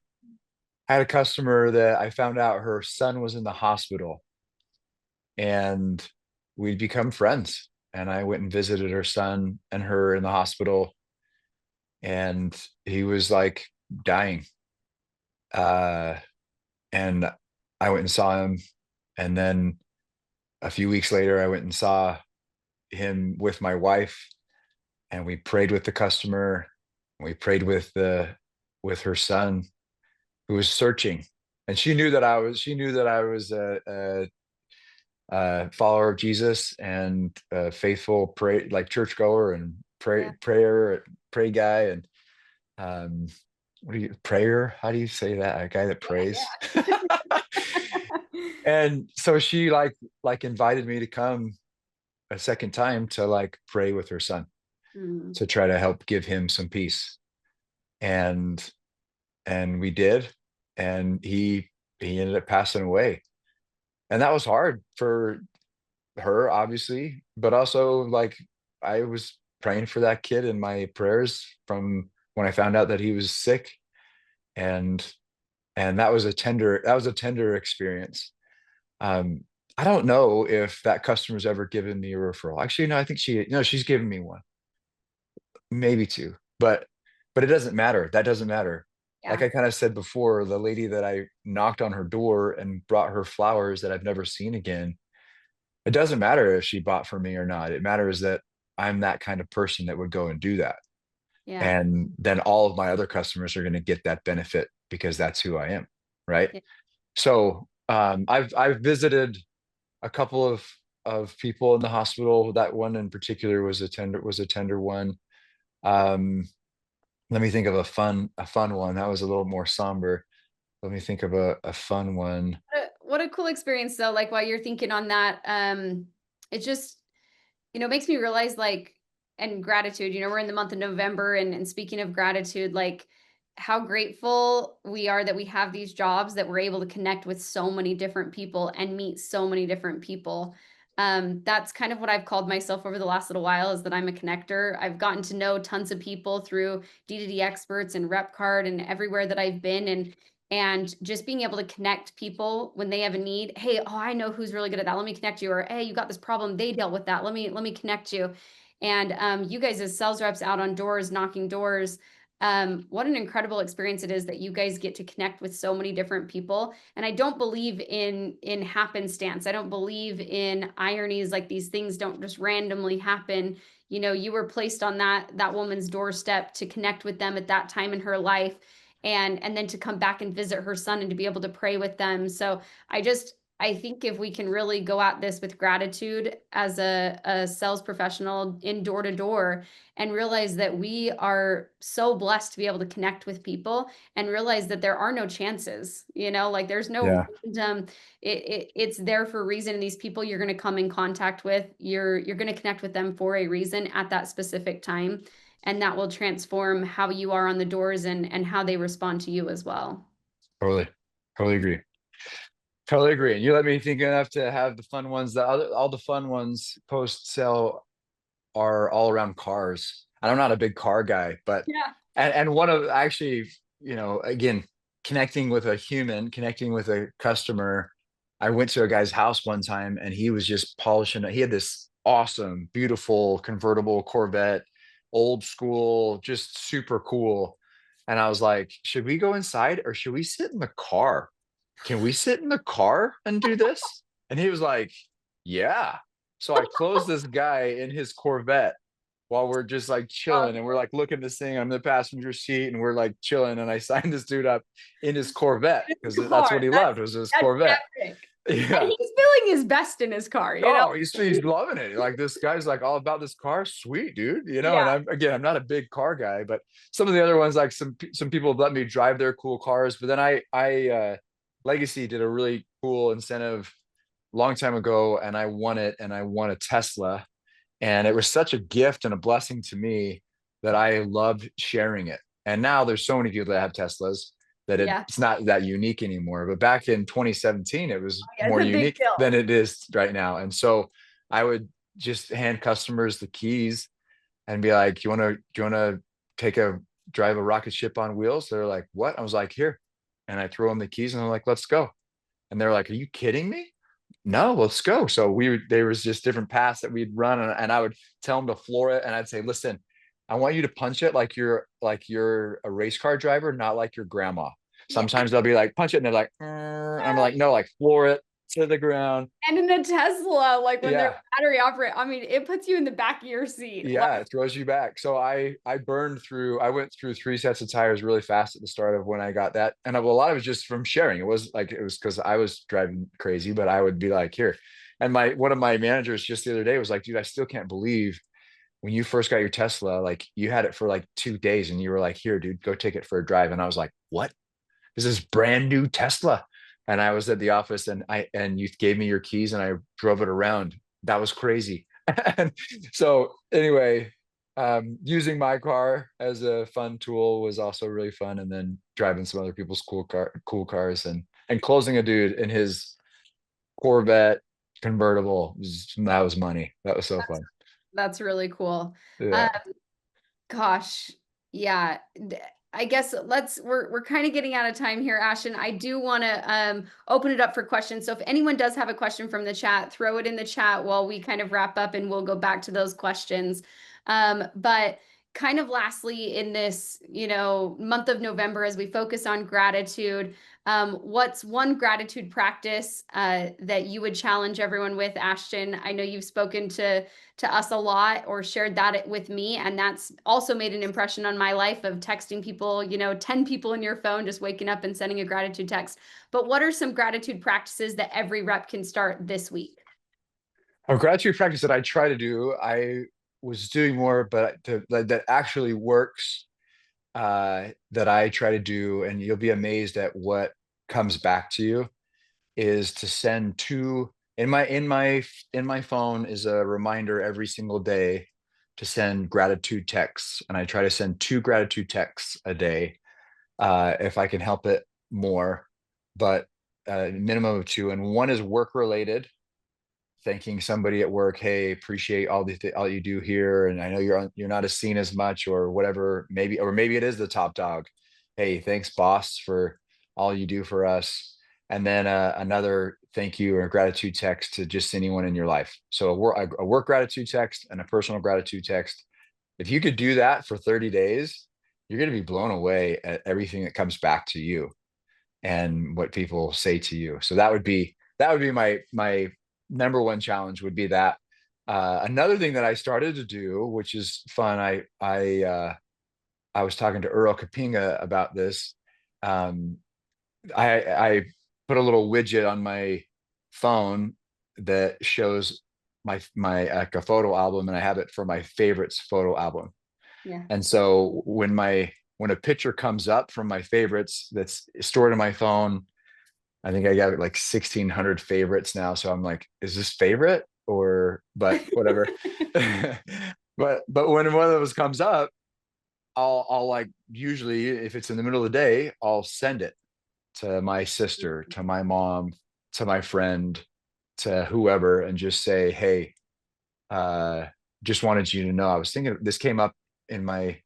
I had a customer that I found out her son was in the hospital, and we'd become friends. And I went and visited her son and her in the hospital, and he was like dying. Uh, and I went and saw him, and then a few weeks later, I went and saw him with my wife, and we prayed with the customer. We prayed with her son who was searching, and she knew that I was a follower of Jesus and a faithful like churchgoer and Yeah. pray guy. And um what do you prayer how do you say that, a guy that prays? And so she like invited me to come a second time to like pray with her son, Mm, to try to help give him some peace. and and we did, and he ended up passing away. And that was hard for her, obviously, but also like I was praying for that kid in my prayers from when I found out that he was sick. And and that was a tender experience. um I don't know if that customer's ever given me a referral. Actually, no, I think she's given me one, maybe two, but it doesn't matter. That doesn't matter. Like yeah. I kind of said before, the lady that I knocked on her door and brought her flowers that I've never seen again, it doesn't matter if she bought from me or not. It matters that I'm that kind of person that would go and do that. Yeah. And then all of my other customers are going to get that benefit because that's who I am. Right. Yeah. So I've visited a couple of people in the hospital. That one in particular was a tender one. Um, Let me think of a fun one. That was a little more somber. Let me think of a fun one. What a cool experience though, like while you're thinking on that, it just, makes me realize like, and gratitude, we're in the month of November, and speaking of gratitude, like how grateful we are that we have these jobs, that we're able to connect with so many different people and meet so many different people. That's kind of what I've called myself over the last little while, is that I'm a connector. I've gotten to know tons of people through D2D experts and Repcard and everywhere that I've been. And just being able to connect people when they have a need. Hey, oh, I know who's really good at that. Let me connect you. Or hey, you got this problem. They dealt with that. Let me connect you. And you guys as sales reps out on doors, knocking doors, what an incredible experience it is that you guys get to connect with so many different people. And I don't believe in happenstance. I don't believe in ironies, like these things don't just randomly happen. You were placed on that woman's doorstep to connect with them at that time in her life, and then to come back and visit her son and to be able to pray with them. So I think if we can really go at this with gratitude as a sales professional in door to door, and realize that we are so blessed to be able to connect with people, and realize that there are no chances, like there's no Yeah. random, it's there for a reason. And these people you're going to come in contact with, you're going to connect with them for a reason at that specific time. and that will transform how you are on the doors and how they respond to you as well. Totally. Totally agree. Totally agree. And you let me think enough to have the fun ones. All the fun ones post sale are all around cars. And I'm not a big car guy, but Yeah. and one of actually, again, connecting with a human, connecting with a customer. I went to a guy's house one time and he was just polishing it. He had this awesome, beautiful convertible Corvette, old school, just super cool. And I was like, should we go inside or should we sit in the car? Can we sit in the car and do this? And he was like, yeah. So I closed this guy in his Corvette while we're just like Wow. chilling and we're like looking this thing. I'm in the passenger seat and we're like chilling. And I signed this dude up in his Corvette In because his that's what car. he loved was his That's Corvette. epic. And Yeah. he's feeling his best in his car, you know? Oh, he's loving it. Like this guy's like all about this car. Sweet, dude. And Yeah. I'm not a big car guy, but some of the other ones, like some people have let me drive their cool cars. But then I Legacy did a really cool incentive long time ago and I won it and I won a Tesla. And it was such a gift and a blessing to me that I loved sharing it. And now there's so many people that have Teslas that Yeah. it's not that unique anymore. But back in 2017, it was Yeah, more it's a big unique deal. than it is right now. And so I would just hand customers the keys and be like, do you want to take a drive a rocket ship on wheels? They're like, what? I was like, here. And I throw them the keys and I'm like, let's go. And they're like, are you kidding me? No, let's go. So there was just different paths that we'd run and I would tell them to floor it. And I'd say, listen, I want you to punch it like you're a race car driver, not like your grandma. Yeah. Sometimes they'll be like, punch it. And they're like, and I'm like, no, like floor it to the ground. And in a Tesla, like when they're Yeah. battery operate, I mean, it puts you in the back of your seat. Like, Yeah, it throws you back. So I went through 3 sets of tires really fast at the start of when I got that. And a lot of it was just from sharing. It was because I was driving crazy, but I would be like, here. And one of my managers just the other day was like, dude, I still can't believe when you first got your Tesla, like you had it for like 2 days and you were like, here, dude, go take it for a drive. And I was like, what? This is brand new Tesla. And I was at the office and you gave me your keys and I drove it around. That was crazy. And so anyway, using my car as a fun tool was also really fun. And then driving some other people's cool cars and closing a dude in his Corvette convertible. That was money. That was so fun. that's really cool. Yeah. Gosh, yeah. I guess we're kind of getting out of time here, Ashton. I do want to open it up for questions. So if anyone does have a question from the chat, throw it in the chat while we kind of wrap up and we'll go back to those questions. But kind of lastly, in this, month of November, as we focus on gratitude, what's one gratitude practice that you would challenge everyone with, Ashton? I know you've spoken to us a lot or shared that with me, and that's also made an impression on my life of texting people, 10 people in your phone, just waking up and sending a gratitude text. But what are some gratitude practices that every rep can start this week? A gratitude practice that I try to do, I was doing more, but that actually works, that I try to do, and you'll be amazed at what comes back to you, is to send two in my phone is a reminder every single day to send gratitude texts, and I try to send 2 gratitude texts a day, if I can help it more, but minimum of 2, and one is work related, thanking somebody at work, hey, appreciate all you do here, and I know you're not as seen as much or whatever, maybe it is the top dog. Hey, thanks boss for all you do for us. And then another thank you or gratitude text to just anyone in your life. So a work gratitude text and a personal gratitude text. If you could do that for 30 days, you're going to be blown away at everything that comes back to you and what people say to you. So that would be my number one challenge would be that. Another thing that I started to do, which is fun, I was talking to Earl Kapinga about this. Um, I put a little widget on my phone that shows my like a photo album, and I have it for my favorites photo album. Yeah. And so when a picture comes up from my favorites that's stored in my phone, I think I got like 1,600 favorites now. So I'm like, is this favorite but whatever. But when one of those comes up, I'll like, usually if it's in the middle of the day, I'll send it to my sister, to my mom, to my friend, to whoever, and just say, hey, uh, just wanted you to know, I was thinking this came up in my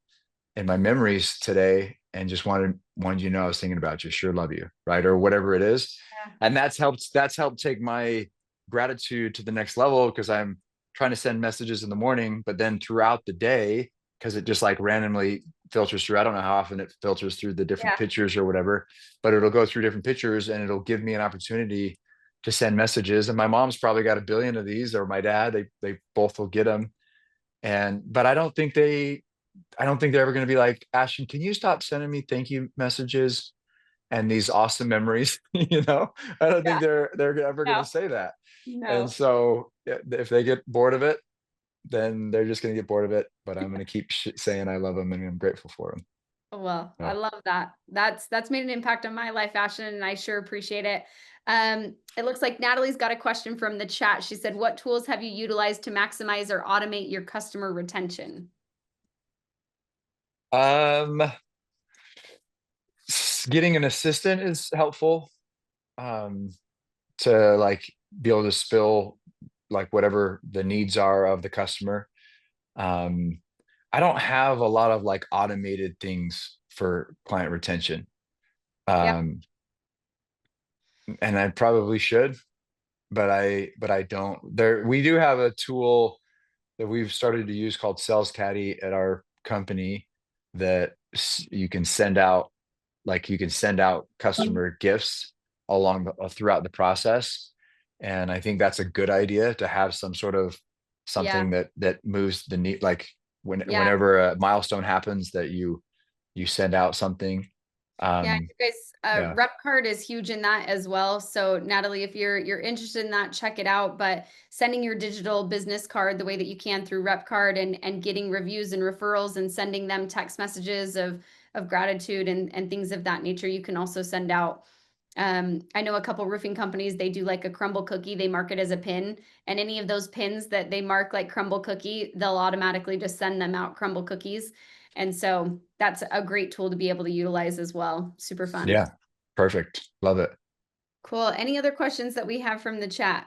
memories today, and just wanted you to know I was thinking about you. Sure love you, right? Or whatever it is. Yeah. And that's helped take my gratitude to the next level, because I'm trying to send messages in the morning, but then throughout the day, because it just like randomly filters through. I don't know how often it filters through the different Yeah. pictures or whatever, but it'll go through different pictures and it'll give me an opportunity to send messages. And my mom's probably got a billion of these, or my dad, they both will get them. And but I don't think they're ever going to be like, Ashton, can you stop sending me thank you messages and these awesome memories? I don't think Yeah. they're ever going No. to say that. And No. so if they get bored of it, then they're just going to get bored of it. But I'm going to keep saying I love them and I'm grateful for them. Well, I So, love that. That's made an impact on my life, Ashton, and I sure appreciate it. It looks like Natalie's got a question from the chat. She said, "What tools have you utilized to maximize or automate your customer retention?" um, getting an assistant is helpful. Um, to like be able to spill like whatever the needs are of the customer. Um, I don't have a lot of like automated things for client retention. Yeah. Um, and I probably should, but I don't. There we do have a tool that we've started to use called Sales Caddy at our company, that you can send out, customer gifts throughout the process. And I think that's a good idea, to have some sort of Yeah. something that moves the need, like Yeah. whenever a milestone happens, that you send out something. Yeah, um you guys, yeah. Repcard is huge in that as well. So Natalie, if you're interested in that, check it out. But sending your digital business card the way that you can through Repcard, and getting reviews and referrals and sending them text messages of gratitude and things of that nature, you can also send out. I know a couple roofing companies, they do like a crumble cookie, they mark it as a pin, and any of those pins that they mark like crumble cookie, they'll automatically just send them out crumble cookies. And so that's a great tool to be able to utilize as well. Super fun. Yeah, perfect, love it. Cool. Any other questions that we have from the chat?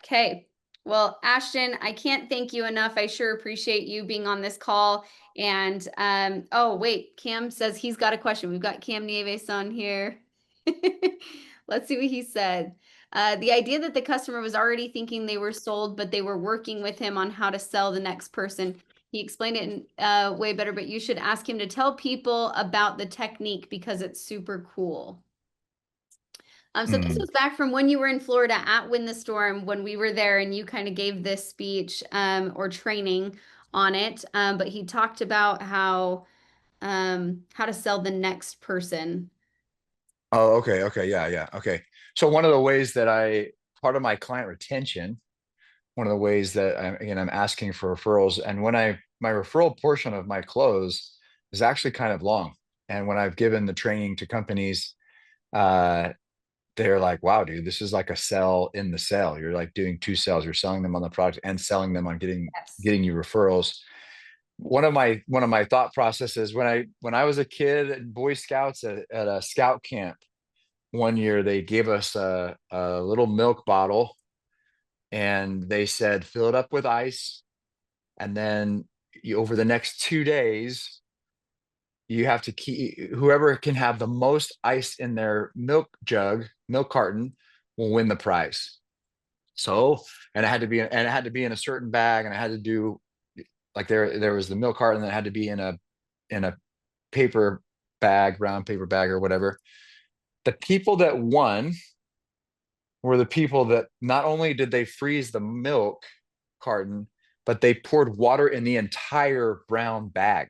Okay. Well, Ashton, I can't thank you enough. I sure appreciate you being on this call. And oh wait, Cam says he's got a question. We've got Cam Nieves on here. Let's see what he said. The idea that the customer was already thinking they were sold, but they were working with him on how to sell the next person. He explained it in way better, but you should ask him to tell people about the technique because it's super cool. So this Mm. was back from when you were in Florida at Win the Storm, when we were there and you kind of gave this speech or training on it. But he talked about how to sell the next person. Oh, okay, yeah, okay. So one of the ways that part of my client retention, one of the ways that I'm asking for referrals, and my referral portion of my close is actually kind of long. And when I've given the training to companies, uh, they're like, wow, dude, this is like a sell in the sale. You're like doing two sales. You're selling them on the product and selling them on Yes. getting you referrals. One of my thought processes, when I was a kid at Boy Scouts at a scout camp, one year they gave us a little milk bottle, and they said fill it up with ice, and then over the next 2 days you have to keep, whoever can have the most ice in their milk carton will win the prize. So, and it had to be in a certain bag, and I had to do like, there was the milk carton that had to be in a paper bag, brown paper bag or whatever. The people that won were the people that not only did they freeze the milk carton, but they poured water in the entire brown bag.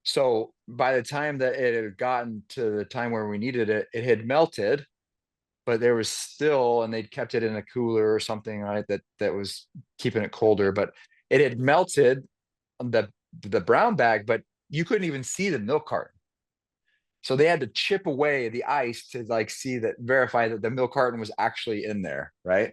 So by the time that it had gotten to the time where we needed it, it had melted, but there was still, and they'd kept it in a cooler or something, right? That was keeping it colder, but it had melted on the brown bag, but you couldn't even see the milk carton. So they had to chip away the ice to like verify that the milk carton was actually in there, right?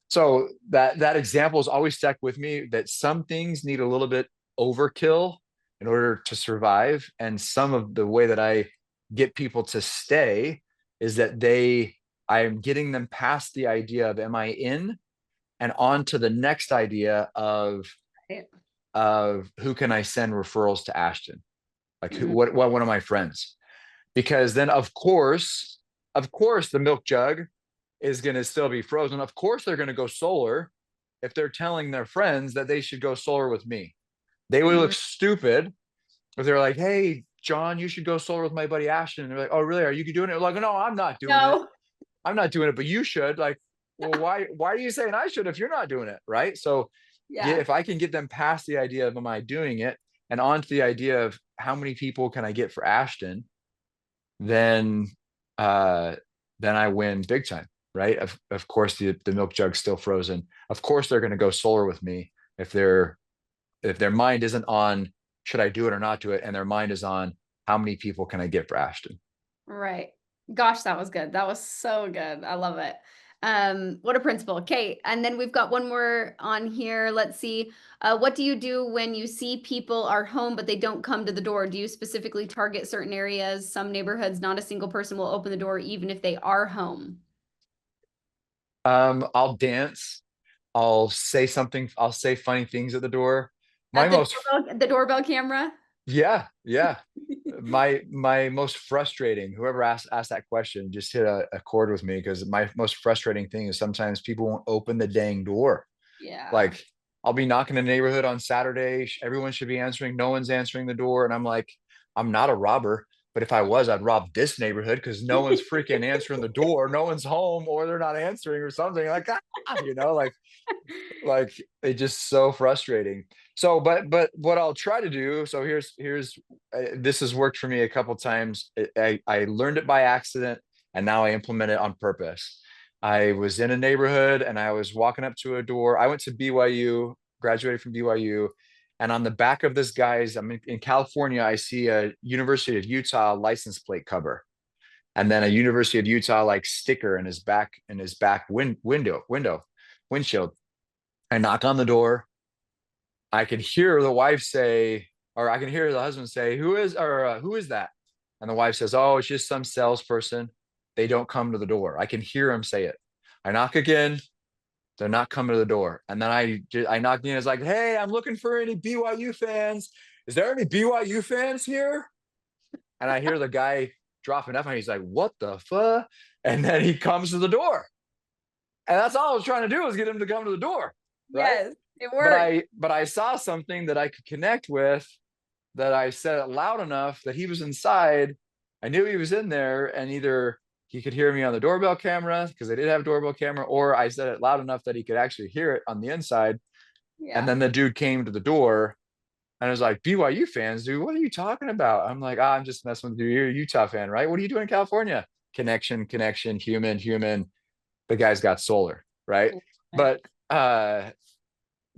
So that example has always stuck with me, that some things need a little bit overkill in order to survive. And some of the way that I get people to stay is that I am getting them past the idea of am I in, and on to the next idea Right. of who can I send referrals to Ashton? Like who, Mhm. what one of my friends? Because then of course the milk jug is going to still be frozen. Of course they're going to go solar if they're telling their friends that they should go solar with me. They would look Mhm. stupid if they're like, "Hey, John, you should go solar with my buddy Ashton." And they're like, "Oh, really? Are you doing it?" Like, "No, I'm not doing it. No. I'm not doing it, but you should." Like, well, why are you saying I should if you're not doing it? Right. So Yeah. if I can get them past the idea of am I doing it and onto the idea of how many people can I get for Ashton, then uh then I win big time, right? Of course the milk jug's still frozen. Of course they're going to go solar with me if their mind isn't on should I do it or not do it, and their mind is on how many people can I get for Ashton. Right. Gosh, that was good. That was so good. I love it. What a principle. Okay, and then we've got one more on here. Let's see. What do you do when you see people are home but they don't come to the door? Do you specifically target certain areas? Some neighborhoods, not a single person will open the door even if they are home. I'll dance. I'll say something. I'll say funny things at the door. My At most the doorbell camera? Yeah, yeah. My most frustrating, whoever asked that question just hit a chord with me, because my most frustrating thing is sometimes people won't open the dang door. Yeah. Like, I'll be knocking in the neighborhood on Saturday. Everyone should be answering. No one's answering the door. And I'm like, I'm not a robber, but if I was, I'd rob this neighborhood because no one's freaking answering the door. No one's home, or they're not answering or something like that. Like it's just so frustrating. So but what I'll try to do, so here's this has worked for me a couple times. I learned it by accident, and now I implement it on purpose. I was in a neighborhood and I was walking up to a door. I went to BYU, graduated from BYU, and on the back of this guy's, I'm in California, I see a University of Utah license plate cover, and then a University of Utah like sticker in his back windshield. I knock on the door. I can hear the wife say, or I can hear the husband say, who is that?" And the wife says, "Oh, it's just some salesperson. They don't come to the door." I can hear him say it. I knock again. They're not coming to the door. And then I knock again. It's like, "Hey, I'm looking for any BYU fans. Is there any BYU fans here?" And I hear the guy dropping up, and he's like, "What the fuck?" And then he comes to the door. And that's all I was trying to do, was get him to come to the door. Right. Yes, it worked. But I saw something that I could connect with, that I said it loud enough that he was inside. I knew he was in there, and either he could hear me on the doorbell camera because they did have a doorbell camera, or I said it loud enough that he could actually hear it on the inside. And Yeah. then the dude came to the door and I was like, "BYU fans, dude, what are you talking about?" I'm like, I'm just messing with you. You're a Utah fan, right? What are you doing in California? Connection, human. The guy's got solar, right? But uh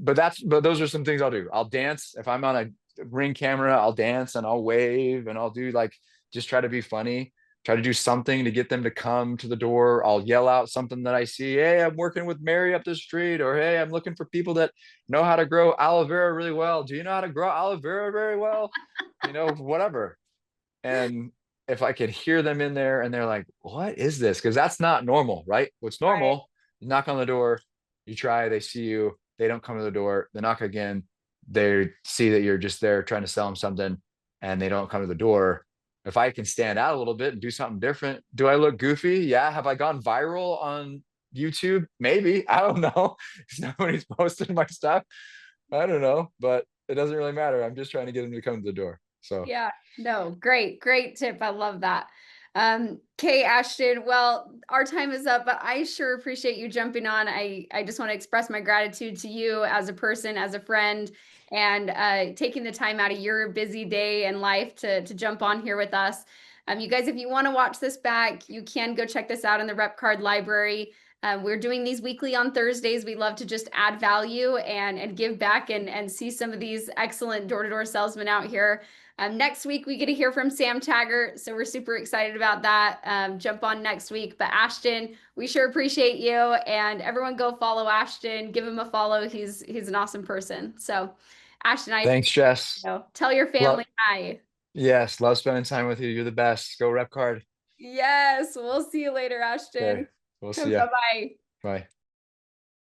but those are some things I'll do. I'll dance. If I'm on a ring camera, I'll dance and I'll wave and I'll do like, just try to be funny, try to do something to get them to come to the door. I'll yell out something that I see. "Hey, I'm working with Mary up the street," or "Hey, I'm looking for people that know how to grow aloe vera really well. Do you know how to grow aloe vera very well?" Whatever. And if I could hear them in there and they're like, "What is this?" Because that's not normal, right? What's Right. normal, you knock on the door, you try, they see you, they don't come to the door, they knock again, they see that you're just there trying to sell them something, and they don't come to the door. If I can stand out a little bit and do something different, do I look goofy? Yeah. Have I gone viral on YouTube? Maybe. I don't know. Nobody's posted my stuff. I don't know, but it doesn't really matter. I'm just trying to get them to come to the door. So Yeah, no, great tip. I love that. Kay Ashton, well, our time is up, but I sure appreciate you jumping on. I just want to express my gratitude to you as a person, as a friend, and taking the time out of your busy day and life to jump on here with us. You guys, if you want to watch this back, you can go check this out in the Repcard library. We're doing these weekly on Thursdays. We love to just add value and give back and see some of these excellent door-to-door salesmen out here. Next week, we get to hear from Sam Taggart, so we're super excited about that. Jump on next week. But Ashton, we sure appreciate you, and everyone go follow Ashton. Give him a follow. He's an awesome person. So, Ashton, I Thanks, Jess. tell your Love, family hi. yes, love spending time with you. You're the best. Go Repcard. Yes, we'll see you later, Ashton. Okay, we'll see ya. Bye-bye. Bye.